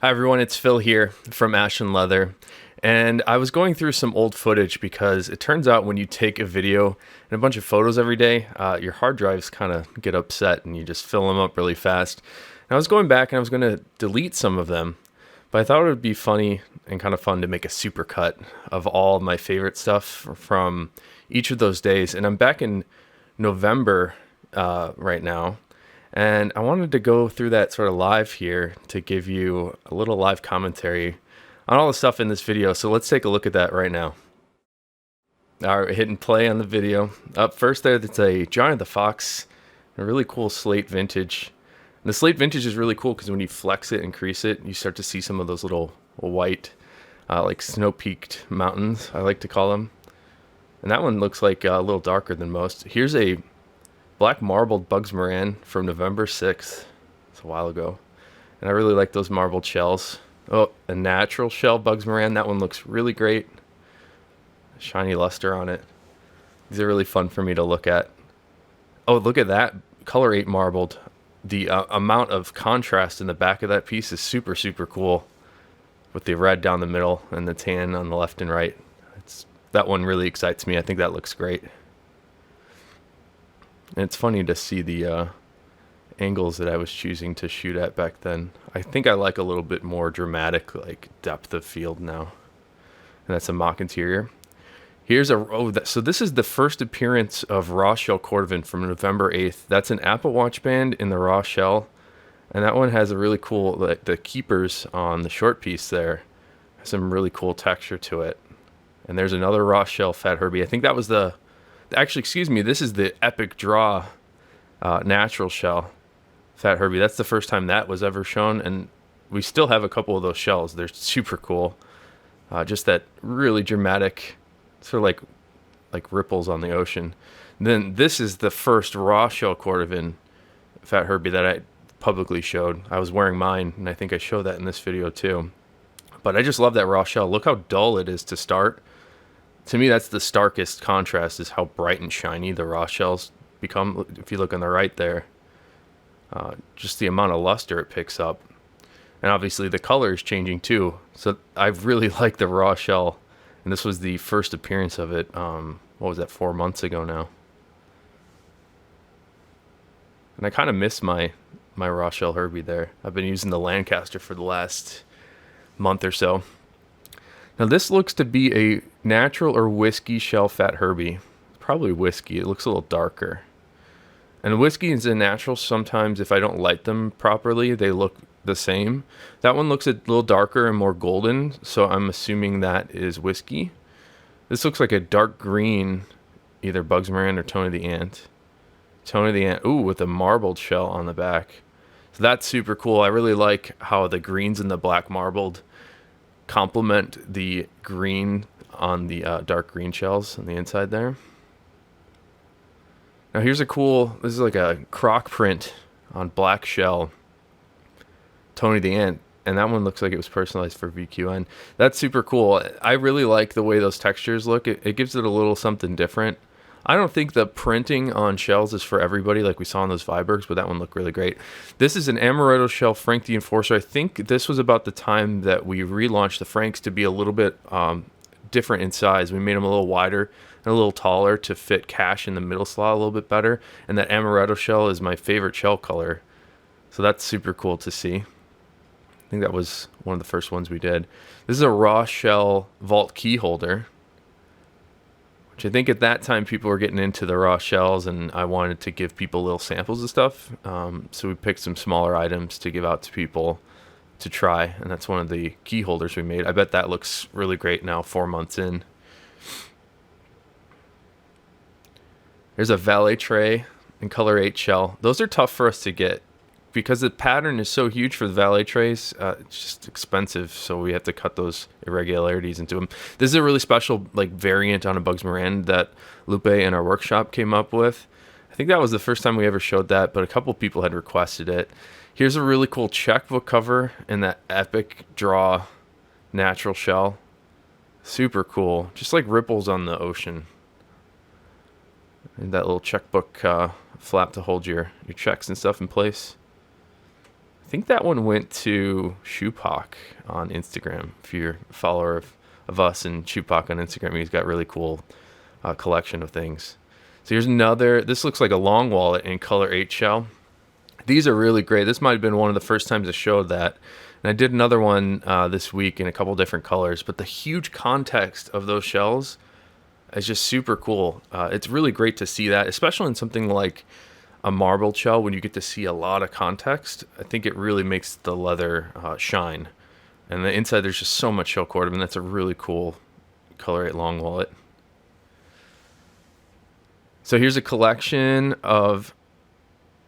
Hi everyone, it's Phil here from Ashland Leather. And I was going through some old footage because it turns out when you take a video and a bunch of photos every day, your hard drives kind of get upset and you just fill them up really fast. And I was going back and I was going to delete some of them, but I thought it would be funny and kind of fun to make a supercut of all my favorite stuff from each of those days. And I'm back in November right now. And I wanted to go through that sort of live here to give you a little live commentary on all the stuff in this video. So let's take a look at that right now. All right, hitting play on the video. Up first there, that's a Johnny the Fox, a really cool Slate vintage. And the Slate vintage is really cool because when you flex it and crease it, you start to see some of those little white, like snow-peaked mountains, I like to call them. And that one looks like a little darker than most. Here's a black marbled Bugs Moran from November 6th. It's a while ago. And I really like those marbled shells. Oh, a natural shell Bugs Moran. That one looks really great. Shiny luster on it. These are really fun for me to look at. Oh, look at that. Color 8 marbled. The amount of contrast in the back of that piece is super, super cool. With the red down the middle and the tan on the left and right. That one really excites me. I think that looks great. And it's funny to see the angles that I was choosing to shoot at back then. I think I like a little bit more dramatic, like depth of field now. And that's a mock interior. Here's so this is the first appearance of raw shell cordovan from November 8th. That's an Apple Watch band in the raw shell. And that one has a really cool, like the keepers on the short piece there, has some really cool texture to it. And there's another raw shell Fat Herbie. I think that was actually, excuse me, this is the Epic Draw natural shell Fat Herbie. That's the first time that was ever shown, and we still have a couple of those shells. They're super cool. Just that really dramatic, sort of like ripples on the ocean. And then this is the first raw shell cordovan Fat Herbie that I publicly showed. I was wearing mine, and I think I showed that in this video too. But I just love that raw shell. Look how dull it is to start. To me, that's the starkest contrast, is how bright and shiny the raw shells become. If you look on the right there, just the amount of luster it picks up. And obviously the color is changing too. So I really like the raw shell. And this was the first appearance of it, what was that, 4 months ago now. And I kind of miss my raw shell Herbie there. I've been using the Lancaster for the last month or so. Now this looks to be a natural or whiskey shell Fat Herbie. Probably whiskey. It looks a little darker. And whiskey is a natural. Sometimes if I don't light them properly, they look the same. That one looks a little darker and more golden, so I'm assuming that is whiskey. This looks like a dark green, either Bugs Moran or Tony the Ant. Tony the Ant, ooh, with a marbled shell on the back. So that's super cool. I really like how the greens and the black marbled complement the green on the dark green shells on the inside there. Now here's a cool, this is like a croc print on black shell, Tony the Ant, and that one looks like it was personalized for VQN. That's super cool. I really like the way those textures look. It gives it a little something different. I don't think the printing on shells is for everybody like we saw in those Vibergs, but that one looked really great. This is an Amaretto shell Frank the Enforcer. I think this was about the time that we relaunched the Franks to be a little bit different in size. We made them a little wider and a little taller to fit cash in the middle slot a little bit better. And that Amaretto shell is my favorite shell color. So that's super cool to see. I think that was one of the first ones we did. This is a raw shell vault key holder, which I think at that time people were getting into the raw shells, and I wanted to give people little samples of stuff. So we picked some smaller items to give out to people to try, and that's one of the key holders we made. I bet that looks really great now, 4 months in. There's a valet tray in color 8 shell. Those are tough for us to get because the pattern is so huge for the valet trays. It's just expensive, so we have to cut those irregularities into them. This is a really special variant on a Bugs Moran that Lupe in our workshop came up with. I think that was the first time we ever showed that, but a couple people had requested it. Here's a really cool checkbook cover in that Epic Draw natural shell. Super cool, just like ripples on the ocean. And that little checkbook flap to hold your checks and stuff in place. think that one went to Shupak on Instagram. If you're a follower of us and Shupak on Instagram, he's got really cool collection of things. So here's another. This looks like a long wallet in color 8 shell. These are really great. This might have been one of the first times I showed that. And I did another one this week in a couple different colors. But the huge context of those shells is just super cool. It's really great to see that, especially in something like a marbled shell when you get to see a lot of context. I think it really makes the leather shine. And the inside, there's just so much shell cordovan. That's a really cool color 8 long wallet. So here's a collection of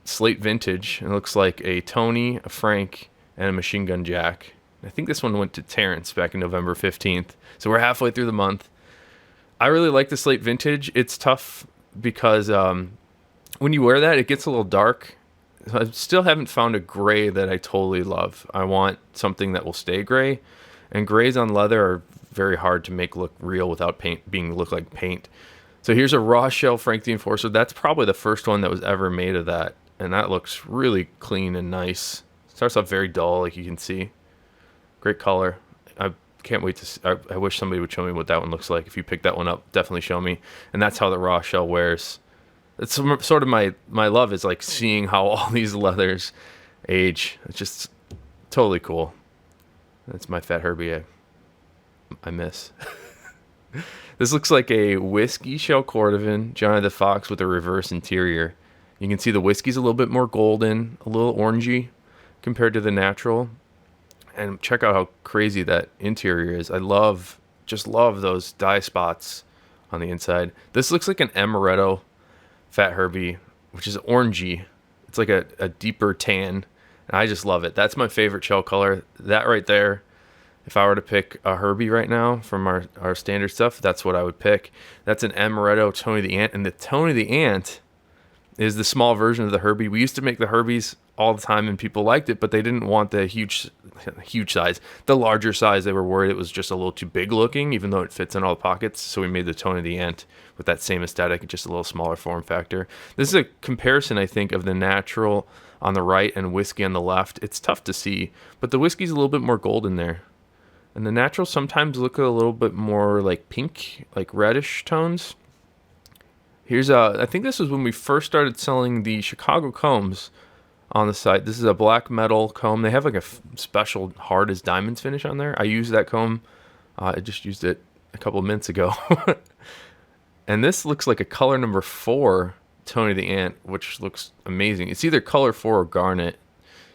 Slate vintage. It looks like a Tony, a Frank, and a Machine Gun Jack. I think this one went to Terrence back in November 15th. So we're halfway through the month. I really like the Slate vintage. It's tough because when you wear that, it gets a little dark. I still haven't found a gray that I totally love. I want something that will stay gray. And grays on leather are very hard to make look real without look like paint. So here's a raw shell Frank the Enforcer. That's probably the first one that was ever made of that. And that looks really clean and nice. Starts off very dull, like you can see. Great color. I can't wait to see. I wish somebody would show me what that one looks like. If you pick that one up, definitely show me. And that's how the raw shell wears. It's sort of my love is like seeing how all these leathers age. It's just totally cool. That's my Fat Herbie I miss. This looks like a whiskey shell cordovan, Johnny the Fox with a reverse interior. You can see the whiskey's a little bit more golden, a little orangey compared to the natural. And check out how crazy that interior is. I just love those dye spots on the inside. This looks like an Amaretto Fat Herbie, which is orangey. It's like a deeper tan. And I just love it. That's my favorite shell color. That right there. If I were to pick a Herbie right now from our standard stuff, that's what I would pick. That's an Amaretto Tony the Ant. And the Tony the Ant is the small version of the Herbie. We used to make the Herbies all the time and people liked it, but they didn't want the huge size. The larger size, they were worried it was just a little too big looking, even though it fits in all the pockets. So we made the Tony the Ant with that same aesthetic, just a little smaller form factor. This is a comparison, I think, of the natural on the right and whiskey on the left. It's tough to see, but the whiskey's a little bit more golden there. And the natural sometimes look a little bit more like pink, like reddish tones. Here's I think this was when we first started selling the Chicago combs on the site. This is a black metal comb. They have like a special hard as diamonds finish on there. I used that comb. I just used it a couple of minutes ago. And this looks like a color number 4 Tony the Ant, which looks amazing. It's either color 4 or garnet.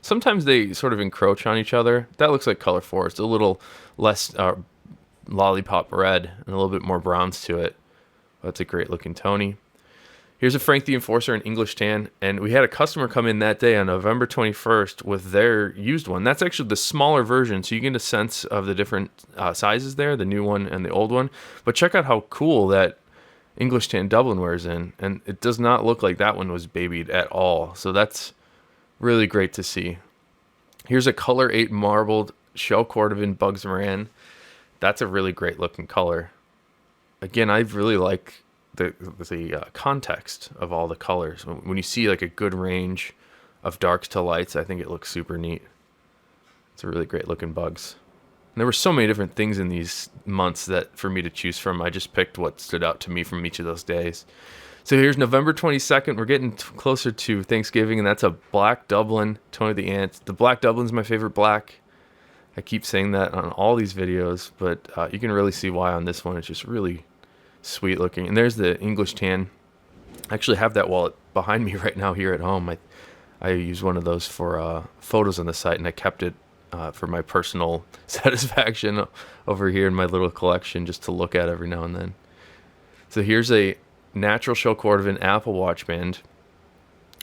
Sometimes they sort of encroach on each other. That looks like color 4. It's a little less lollipop red and a little bit more browns to it. That's a great looking Tony. Here's a Frank the Enforcer in English tan, and we had a customer come in that day on November 21st with their used one. That's actually the smaller version, so you get a sense of the different sizes there, the new one and the old one. But check out how cool that English tan Dublin wears in, and it does not look like that one was babied at all. So that's really great to see. Here's a color 8 marbled shell cordovan Bugs Moran. That's a really great looking color. Again, I really like the context of all the colors. When you see like a good range of darks to lights, I think it looks super neat. It's a really great looking Bugs. And there were so many different things in these months that for me to choose from. I just picked what stood out to me from each of those days. So here's November 22nd. We're getting closer to Thanksgiving, and that's a black Dublin Tony the Ant. The black Dublin's my favorite black. I keep saying that on all these videos, but you can really see why on this one. It's just really sweet looking. And there's the English tan. I actually have that wallet behind me right now here at home. I use one of those for photos on the site, and I kept it for my personal satisfaction over here in my little collection just to look at every now and then. So here's a natural shell cordovan Apple Watch band.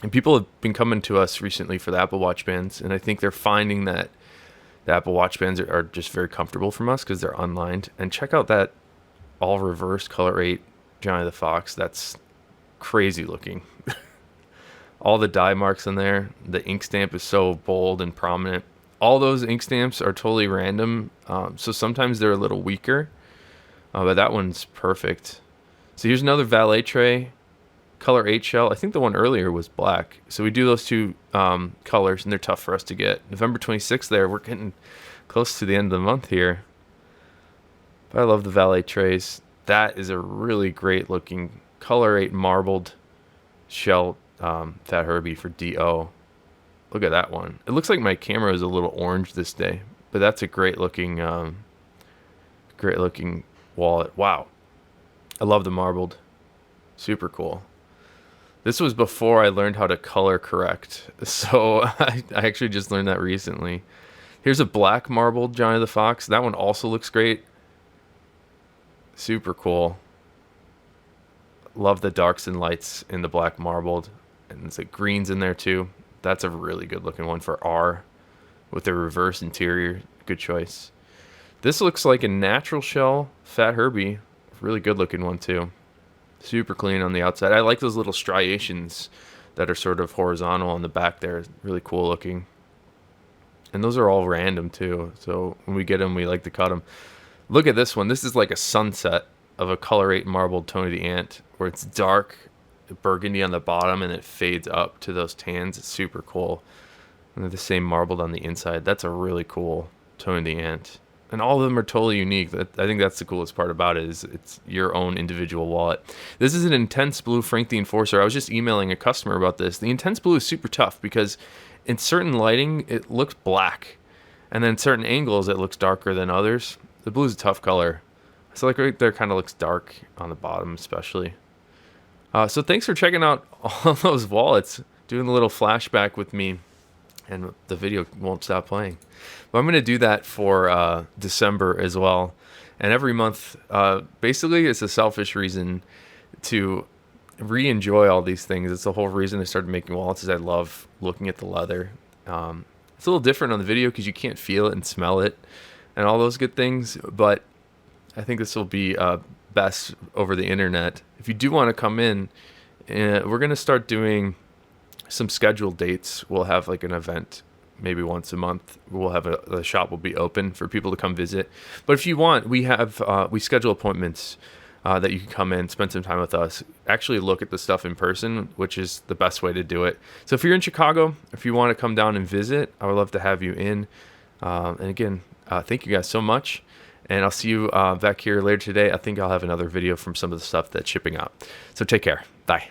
And people have been coming to us recently for the Apple Watch bands, and I think they're finding that the Apple Watch bands are just very comfortable from us because they're unlined. And check out that all reverse color 8 Johnny the Fox. That's crazy looking. All the dye marks in there. The ink stamp is so bold and prominent. All those ink stamps are totally random, so sometimes they're a little weaker, but that one's perfect. So here's another valet tray color 8 shell. I think the one earlier was black. So we do those two colors, and they're tough for us to get. November 26th there. We're getting close to the end of the month here. But I love the valet trays. That is a really great looking color 8 marbled shell Fat Herbie for DO. Look at that one. It looks like my camera is a little orange this day, but that's a great looking wallet. Wow. I love the marbled. Super cool. This was before I learned how to color correct. So I actually just learned that recently. Here's a black marbled Johnny the Fox. That one also looks great. Super cool. Love the darks and lights in the black marbled. And there's like greens in there too. That's a really good looking one for R with the reverse interior. Good choice. This looks like a natural shell Fat Herbie. Really good looking one too. Super clean on the outside. I like those little striations that are sort of horizontal on the back there. Really cool looking. And those are all random too. So when we get them, we like to cut them. Look at this one. This is like a sunset of a color 8 marbled Tony the Ant, where it's dark burgundy on the bottom and it fades up to those tans. It's super cool. And they're the same marbled on the inside. That's a really cool Tony the Ant. And all of them are totally unique. I think that's the coolest part about it, is it's your own individual wallet. This is an intense blue Frank the Enforcer. I was just emailing a customer about this. The intense blue is super tough because in certain lighting it looks black, and then in certain angles it looks darker than others. The blue is a tough color. So like right there kind of looks dark on the bottom especially. So thanks for checking out all those wallets, doing a little flashback with me, and the video won't stop playing. But I'm going to do that for December as well. And every month, basically it's a selfish reason to re-enjoy all these things. It's the whole reason I started making wallets, is I love looking at the leather. It's a little different on the video because you can't feel it and smell it and all those good things, but I think this will be best over the internet. If you do want to come in, we're going to start doing some scheduled dates. We'll have like an event maybe once a month. We'll have the shop will be open for people to come visit. But if you want, we schedule appointments that you can come in, spend some time with us, actually look at the stuff in person, which is the best way to do it. So if you're in Chicago, if you want to come down and visit, I would love to have you in. And again, thank you guys so much. And I'll see you back here later today. I think I'll have another video from some of the stuff that's shipping out. So take care. Bye.